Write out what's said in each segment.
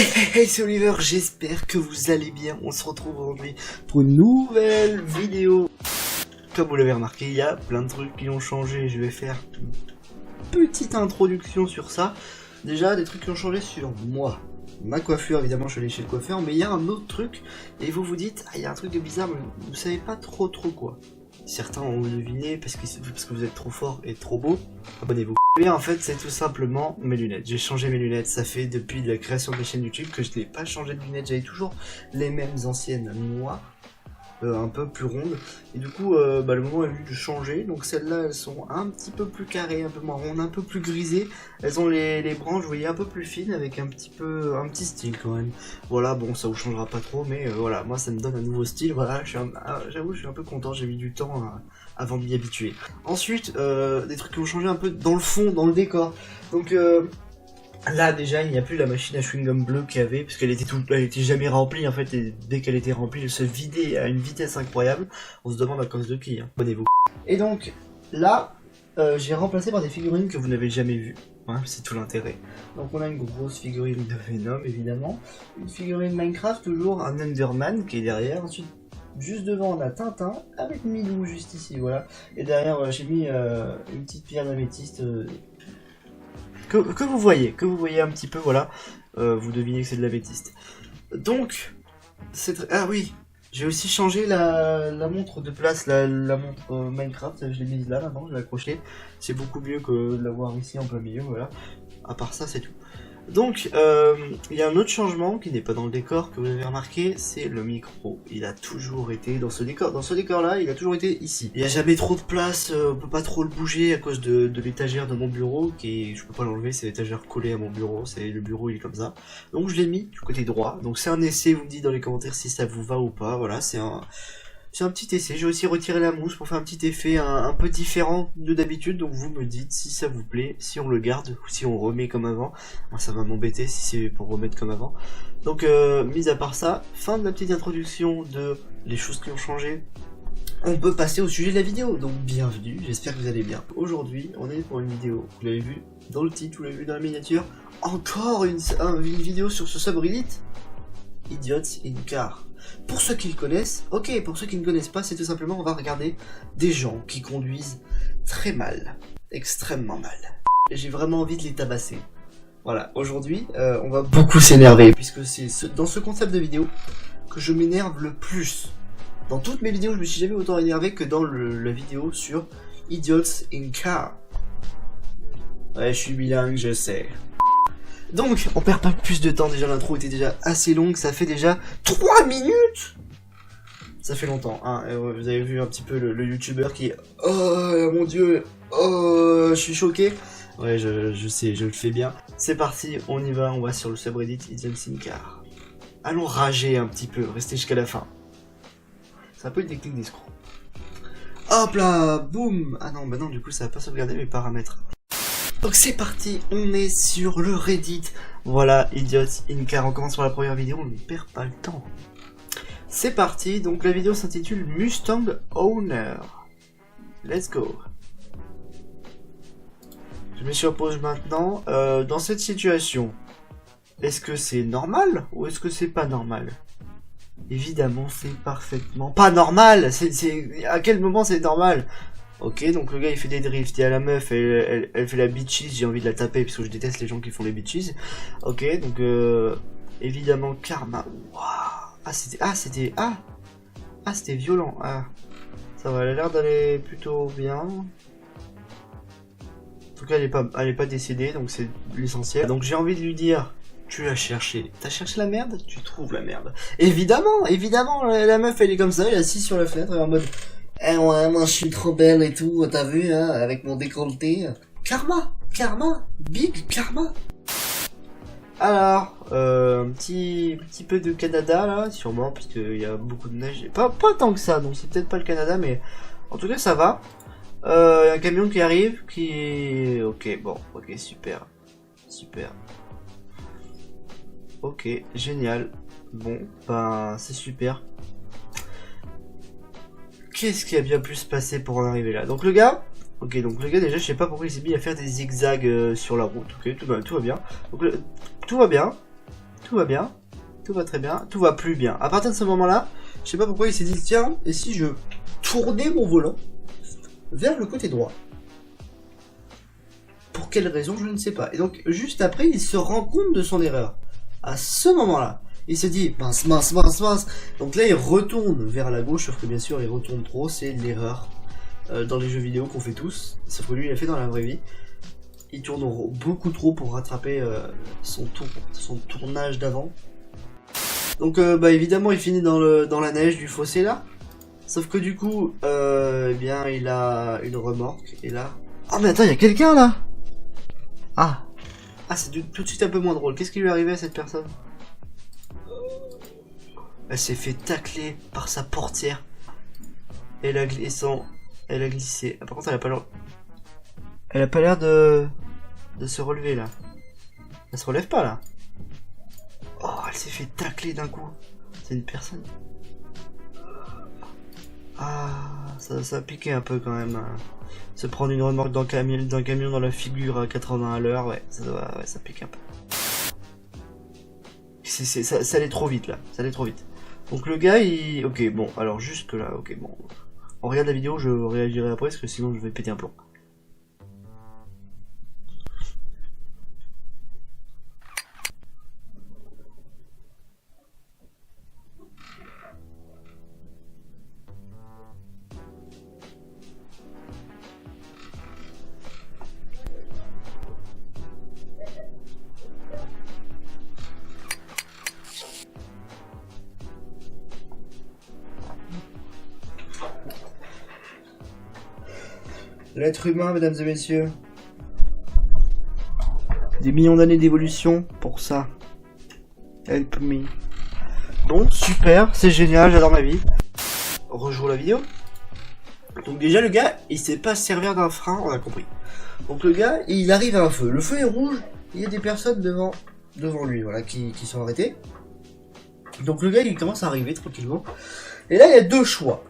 Hey, c'est Oliver, j'espère que vous allez bien. On se retrouve aujourd'hui pour une nouvelle vidéo. Comme vous l'avez remarqué, il y a plein de trucs qui ont changé. Je vais faire une petite introduction sur ça. Déjà, des trucs qui ont changé sur moi. Ma coiffure, évidemment, je suis allé chez le coiffeur, mais il y a un autre truc, et vous vous dites, ah, il y a un truc de bizarre, mais vous savez pas trop quoi. Certains ont deviné parce que vous êtes trop fort et trop beau. Abonnez-vous. Et en fait, c'est tout simplement mes lunettes. J'ai changé mes lunettes. Ça fait depuis la création de la chaîne YouTube que je n'ai pas changé de lunettes. J'avais toujours les mêmes anciennes noires, un peu plus rondes. Et du coup, le moment est venu de changer. Donc celles-là, elles sont un petit peu plus carrées, un peu moins rondes, un peu plus grisées. Elles ont les branches, vous voyez, un peu plus fines avec un petit style quand même. Voilà, bon, ça vous changera pas trop, mais voilà, moi ça me donne un nouveau style. Voilà, j'avoue, je suis un peu content. J'ai mis du temps avant de m'y habituer. Ensuite, des trucs qui ont changé un peu dans le fond, dans le décor. Donc là déjà il n'y a plus la machine à chewing-gum bleu qu'il y avait, parce qu'elle était jamais remplie en fait, et dès qu'elle était remplie elle se vidait à une vitesse incroyable. On se demande à cause de qui, hein. Abonnez-vous. Et donc là j'ai remplacé par des figurines que vous n'avez jamais vues, hein, c'est tout l'intérêt. Donc on a une grosse figurine de Venom évidemment, une figurine Minecraft, toujours un Enderman qui est derrière. Ensuite juste devant on a Tintin avec Milou juste ici, voilà. Et derrière voilà, j'ai mis une petite pierre d'améthyste que vous voyez un petit peu, voilà. Vous devinez que c'est de l'améthyste. Donc, ah oui, j'ai aussi changé la montre de place, la montre Minecraft, je l'ai mise là maintenant, je l'ai accrochée. C'est beaucoup mieux que de l'avoir ici en plein milieu, voilà. À part ça, c'est tout. Donc, il y a un autre changement qui n'est pas dans le décor, que vous avez remarqué, c'est le micro. Il a toujours été dans ce décor. Dans ce décor-là, il a toujours été ici. Il n'y a jamais trop de place, on peut pas trop le bouger à cause de l'étagère de mon bureau, je peux pas l'enlever, c'est l'étagère collée à mon bureau, le bureau il est comme ça. Donc je l'ai mis du côté droit. Donc c'est un essai, vous me dites dans les commentaires si ça vous va ou pas, voilà, c'est un petit essai. J'ai aussi retiré la mousse pour faire un petit effet un peu différent de d'habitude. Donc vous me dites si ça vous plaît, si on le garde ou si on remet comme avant. Moi ça va m'embêter si c'est pour remettre comme avant. Donc mis à part ça, fin de la petite introduction de les choses qui ont changé. On peut passer au sujet de la vidéo. Donc bienvenue, j'espère que vous allez bien. Aujourd'hui on est pour une vidéo, vous l'avez vu dans le titre, vous l'avez vu dans la miniature. Encore une vidéo sur ce subreddit Idiots in Car. Pour ceux qui le connaissent, ok, pour ceux qui ne connaissent pas, c'est tout simplement, on va regarder des gens qui conduisent très mal, extrêmement mal. Et j'ai vraiment envie de les tabasser. Voilà, aujourd'hui, on va beaucoup s'énerver, puisque c'est dans ce concept de vidéo que je m'énerve le plus. Dans toutes mes vidéos, je me suis jamais autant énervé que dans la vidéo sur Idiots in Car. Ouais, je suis bilingue, je sais. Donc, on perd pas plus de temps, déjà l'intro était déjà assez longue, ça fait déjà 3 minutes. Ça fait longtemps, hein. Vous avez vu un petit peu le youtubeur qui est... Oh mon dieu, oh, je suis choqué. Ouais, je sais, je le fais bien. C'est parti, on y va, on va sur le subreddit Idiots in Car. Allons rager un petit peu, restez jusqu'à la fin. C'est un peu une technique d'escroc. Hop là, boum. Ah non, bah non, du coup ça va pas sauvegarder mes paramètres. Donc c'est parti, on est sur le Reddit. Voilà, Idiots in Car, on commence par la première vidéo, on ne perd pas le temps. C'est parti, donc la vidéo s'intitule Mustang Owner. Let's go. Je me surpose maintenant, dans cette situation, est-ce que c'est normal ou est-ce que c'est pas normal? Évidemment c'est parfaitement pas normal. À quel moment c'est normal? Ok, donc le gars il fait des drifts, il y a la meuf, elle fait la bitches, j'ai envie de la taper parce que je déteste les gens qui font les bitches. Ok, donc évidemment karma. Waouh. C'était violent. Ah, ça va, elle a l'air d'aller plutôt bien. En tout cas elle est pas décédée, donc c'est l'essentiel. Donc j'ai envie de lui dire, tu l'as cherché. T'as cherché la merde, tu trouves la merde. Évidemment, la meuf elle est comme ça, elle est assise sur la fenêtre, elle est en mode... Eh ouais, moi je suis trop belle et tout, t'as vu, hein, avec mon décolleté. Karma, big karma. Alors, un petit peu de Canada là, sûrement, parce qu'il y a beaucoup de neige. Pas tant que ça, donc c'est peut-être pas le Canada, mais en tout cas ça va. Y a un camion qui arrive, ok, bon, ok, super. Ok, génial. Bon, ben, c'est super. Qu'est-ce qui a bien pu se passer pour en arriver là? Donc le gars, déjà je sais pas pourquoi il s'est mis à faire des zigzags sur la route. Ok, tout va bien. Donc tout va bien. tout va bien. Tout va très bien. Tout va plus bien. À partir de ce moment-là, je sais pas pourquoi il s'est dit, tiens, et si je tournais mon volant vers le côté droit? Pour quelle raison, je ne sais pas. Et donc, juste après, il se rend compte de son erreur. À ce moment-là, il se dit, mince. Donc là, il retourne vers la gauche, sauf que bien sûr, il retourne trop, c'est l'erreur dans les jeux vidéo qu'on fait tous. Sauf que lui, il l'a fait dans la vraie vie. Il tourne beaucoup trop pour rattraper son tournage d'avant. Donc, bah évidemment, il finit dans la neige du fossé là. Sauf que du coup, eh bien, il a une remorque. Et là... Ah, mais attends, il y a quelqu'un là! Ah, c'est tout de suite un peu moins drôle. Qu'est-ce qui lui est arrivé à cette personne? Elle s'est fait tacler par sa portière. Elle a glissé. Ah, par contre, elle a pas l'air de se relever là. Elle se relève pas là. Oh, elle s'est fait tacler d'un coup. C'est une personne. Ah, ça a piqué un peu quand même. Se prendre une remorque d'un camion dans la figure à 80 à l'heure, ouais, ça pique un peu. Ça allait trop vite là, ça allait trop vite. Donc le gars, il... Ok, bon, alors jusque là, ok, bon. On regarde la vidéo, je réagirai après, parce que sinon je vais péter un plomb. L'être humain, mesdames et messieurs. Des millions d'années d'évolution pour ça. Help me. Bon, super, c'est génial, j'adore ma vie. Rejoue la vidéo. Donc déjà, le gars, il sait pas servir d'un frein, on a compris. Donc le gars, il arrive à un feu. Le feu est rouge, il y a des personnes devant lui, voilà, qui sont arrêtées. Donc le gars, il commence à arriver tranquillement. Et là, il y a deux choix.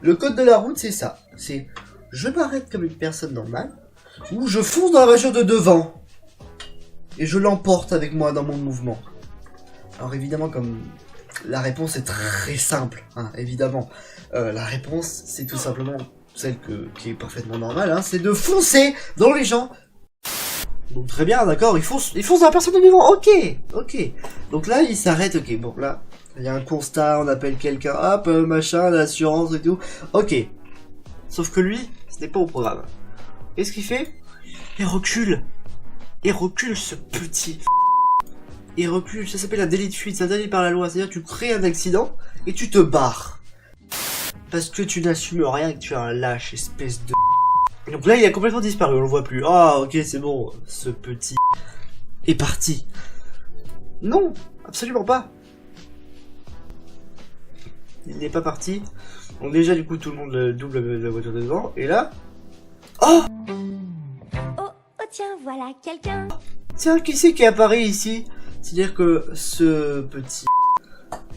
Le code de la route, c'est ça. C'est... Je m'arrête comme une personne normale, ou je fonce dans la voiture de devant, et je l'emporte avec moi dans mon mouvement. Alors évidemment, comme la réponse est très simple, hein, évidemment, la réponse c'est tout simplement celle qui est parfaitement normale, hein, c'est de foncer dans les gens. Donc très bien, d'accord, il fonce dans la personne de devant, ok. Donc là, il s'arrête, ok, bon là, il y a un constat, on appelle quelqu'un, hop, machin, l'assurance et tout, ok. Sauf que lui, ce n'est pas au programme. Qu'est-ce qu'il fait? Il recule. Ce petit. Il recule, ça s'appelle un délit de fuite, c'est interdit par la loi. C'est-à-dire que tu crées un accident et tu te barres. Parce que tu n'assumes rien et que tu es un lâche, espèce de... Donc là, il a complètement disparu, on le voit plus. Ah, ok, c'est bon, ce petit est parti. Non, absolument pas. Il n'est pas parti. Donc déjà, du coup, tout le monde double la voiture de devant. Et là... Oh, tiens, voilà quelqu'un. Tiens, qui c'est qui apparaît ici? C'est-à-dire que ce petit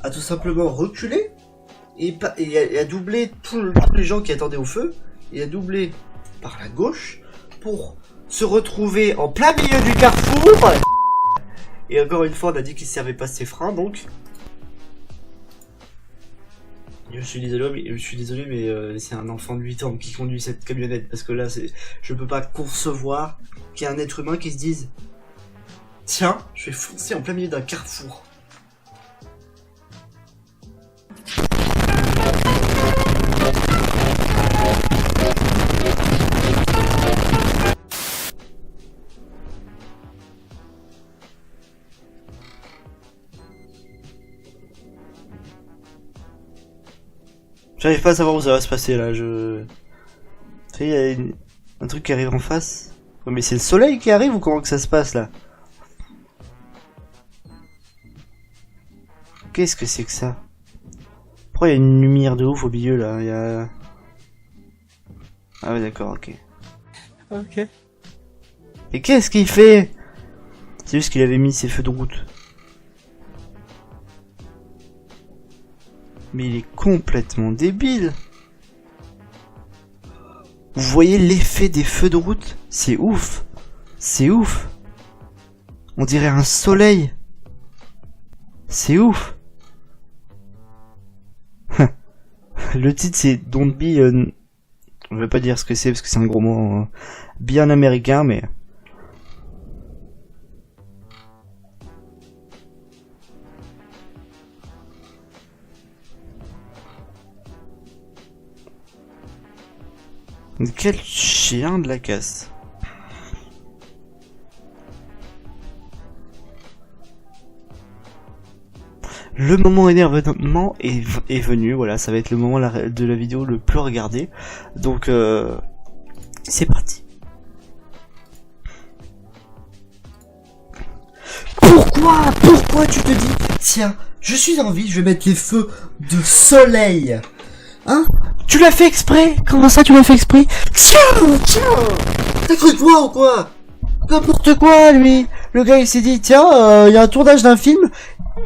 a tout simplement reculé et a doublé tous les gens qui attendaient au feu. Et a doublé par la gauche pour se retrouver en plein milieu du carrefour. Et encore une fois, on a dit qu'il ne servait pas ses freins, donc... Je suis désolé, mais c'est un enfant de 8 ans qui conduit cette camionnette, parce que là, je peux pas concevoir qu'il y ait un être humain qui se dise « Tiens, je vais foncer en plein milieu d'un carrefour. » J'arrive pas à savoir où ça va se passer là, Tu sais, il y a un truc qui arrive en face. Oh, mais c'est le soleil qui arrive ou comment que ça se passe là? Qu'est-ce que c'est que ça? Pourquoi il y a une lumière de ouf au milieu là? Il y a... Ah ouais d'accord, ok. Ok. Et qu'est-ce qu'il fait? C'est juste qu'il avait mis ses feux de route. Mais il est complètement débile. Vous voyez l'effet des feux de route? C'est ouf. C'est ouf. On dirait un soleil. C'est ouf. Le titre c'est Don't Be... je vais pas dire ce que c'est parce que c'est un gros mot bien américain, mais... Quel chien de la casse. Le moment énervement est venu, voilà, ça va être le moment de la vidéo le plus regardé. Donc, c'est parti. Pourquoi tu te dis, tiens, je suis en vie, je vais mettre les feux de soleil. Hein? Tu l'as fait exprès? Comment ça tu l'as fait exprès? Tiens. T'as cru quoi ou quoi? N'importe quoi, lui. Le gars il s'est dit, tiens, y a un tournage d'un film.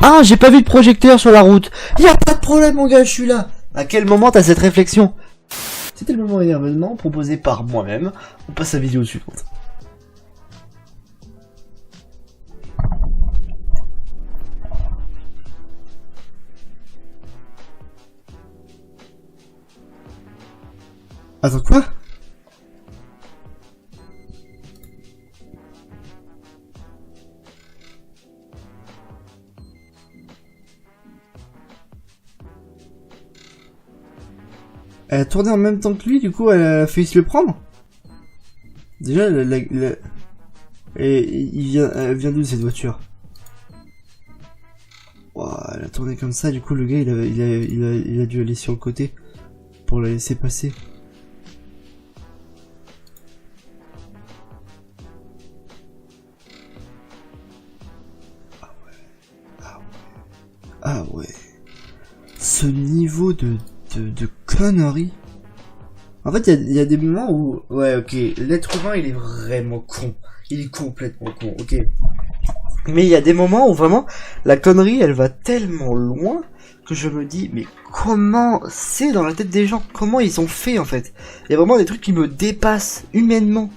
Ah, j'ai pas vu de projecteur sur la route. Y a pas de problème, mon gars, je suis là. À quel moment t'as cette réflexion? C'était le moment énervement proposé par moi-même. On passe à la vidéo suivante. Attends, quoi? Elle a tourné en même temps que lui, du coup elle a failli se le prendre. Déjà, et elle vient d'où cette voiture? Wow, elle a tourné comme ça, du coup le gars il a dû aller sur le côté pour la laisser passer. Ah ouais. Ce niveau de conneries. En fait, il y a des moments où... Ouais, ok, l'être humain, il est vraiment con. Il est complètement con, ok. Mais il y a des moments où vraiment, la connerie, elle va tellement loin que je me dis, mais comment c'est dans la tête des gens? Comment ils ont fait, en fait? Il y a vraiment des trucs qui me dépassent humainement.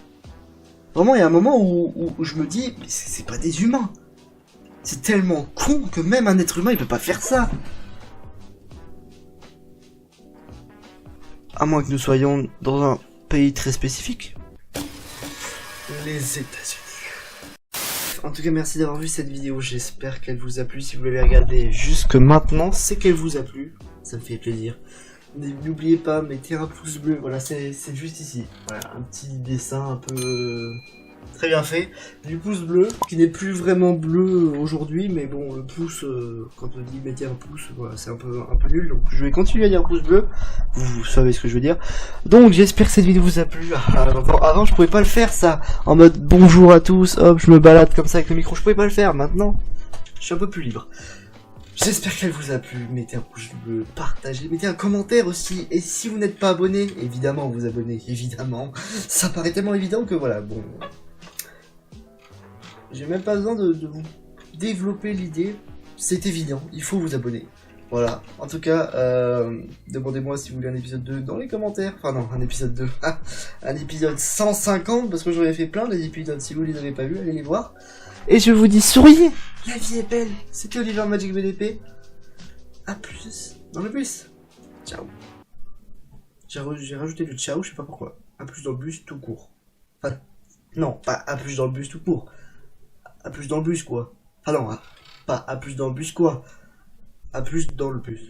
Vraiment, il y a un moment où je me dis, mais c'est pas des humains. C'est tellement con que même un être humain, il peut pas faire ça. À moins que nous soyons dans un pays très spécifique. Les États-Unis. En tout cas, merci d'avoir vu cette vidéo. J'espère qu'elle vous a plu. Si vous l'avez regardée jusque maintenant, c'est qu'elle vous a plu. Ça me fait plaisir. N'oubliez pas, mettez un pouce bleu. Voilà, c'est juste ici. Voilà, un petit dessin un peu... très bien fait, du pouce bleu, qui n'est plus vraiment bleu aujourd'hui, mais bon, le pouce, quand on dit mettez un pouce, voilà, c'est un peu nul, donc je vais continuer à dire pouce bleu, vous savez ce que je veux dire. Donc j'espère que cette vidéo vous a plu. Avant je pouvais pas le faire ça, en mode bonjour à tous, hop, je me balade comme ça avec le micro, je pouvais pas le faire, maintenant, je suis un peu plus libre. J'espère qu'elle vous a plu, mettez un pouce bleu, partagez, mettez un commentaire aussi, et si vous n'êtes pas abonné, évidemment vous abonnez, évidemment, ça paraît tellement évident que voilà, bon... J'ai même pas besoin de vous développer l'idée, c'est évident, il faut vous abonner. Voilà, en tout cas, demandez-moi si vous voulez un épisode 2 dans les commentaires. Enfin non, un épisode 2, un épisode 150, parce que j'en ai fait plein des épisodes, si vous les avez pas vus, allez les voir. Et je vous dis, souriez, la vie est belle, c'était Oliver Magic BDP. A plus dans le bus. Ciao. J'ai rajouté le ciao, je sais pas pourquoi. A plus dans le bus tout court. Enfin, non, pas A plus dans le bus tout court. A plus dans le bus quoi. Ah non, pas A plus dans le bus quoi. A plus dans le bus.